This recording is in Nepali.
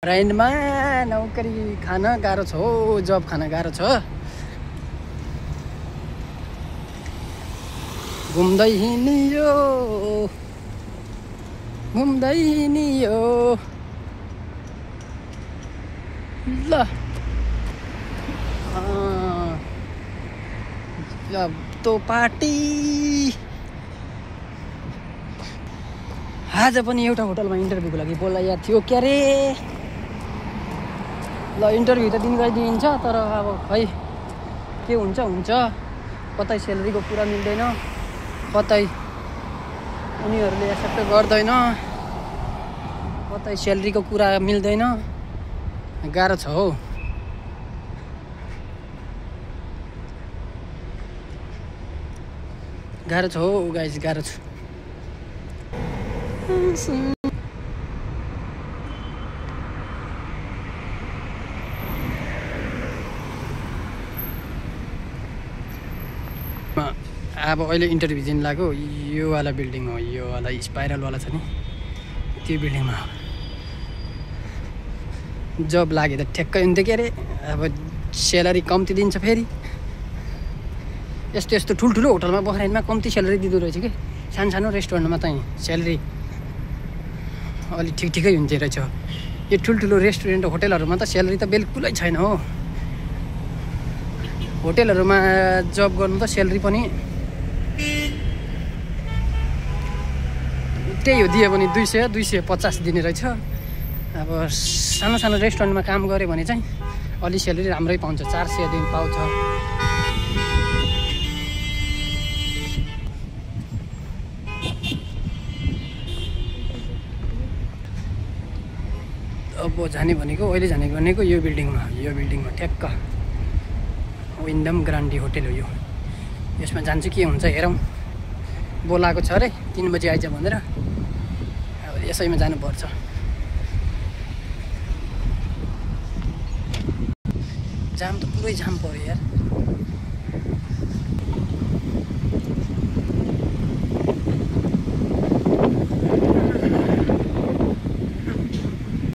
रेन्टमा नौकरी खान गाह्रो छ हो, जब खान गाह्रो छ। घुम्दै हिँडियो घुम्दै हिँडियो ल। अब तो पार्टी। आज पनि एउटा होटलमा इन्टरभ्यूको लागि बोलाइएको थियो क्या रे। ल इन्टरभ्यू त दिनकै दिइन्छ, तर अब खै के हुन्छ हुन्छ। कतै स्यालेरीको कुरा मिल्दैन, कतै उनीहरूले एक्सेप्ट गर्दैन, कतै स्यालेरीको कुरा मिल्दैन। गाह्रो छ हौ। गाह्रो छ हौ गाइस, गाह्रो छ। अब अहिले इन्टरभ्यू दिन लाग्यो। यो वाला बिल्डिङ हो, यो वाला स्पाइरलवाला छ नि, त्यो बिल्डिङमा जब लाग्यो त ठ्याक्कै हुन्थ्यो के अरे। अब स्यालेरी कम्ती दिन्छ फेरि। यस्तो यस्तो ठुल्ठुलो होटलमा बस्नेमा कम्ती स्यालेरी दिँदो रहेछ कि। सानो सानो रेस्टुरेन्टमा चाहिँ स्यालेरी अलि ठिक ठिकै हुन्थ्यो रहेछ। यो ठुल्ठुलो रेस्टुरेन्ट होटेलहरूमा त स्यालेरी त बिल्कुलै छैन हो। होटेलहरूमा जब गर्नु त स्यालेरी पनि त्यही हो, दियो भने 200-250 दिने रहेछ। अब सानो सानो रेस्टुरेन्टमा काम गऱ्यो भने चाहिँ अलि स्यालेरी राम्रै पाउँछ, 400 दिन पाउँछ। अब जाने भनेको अहिले जाने भनेको यो बिल्डिङमा ठ्याक्क विन्डम ग्रान्डी होटेल हो यो। यसमा जान्छु के हुन्छ हेरौँ। बोलाएको छ अरे 3 बजी आइज भनेर। अब यसैमा जानुपर्छ। जाम त पुरै जाम पऱ्यो यार।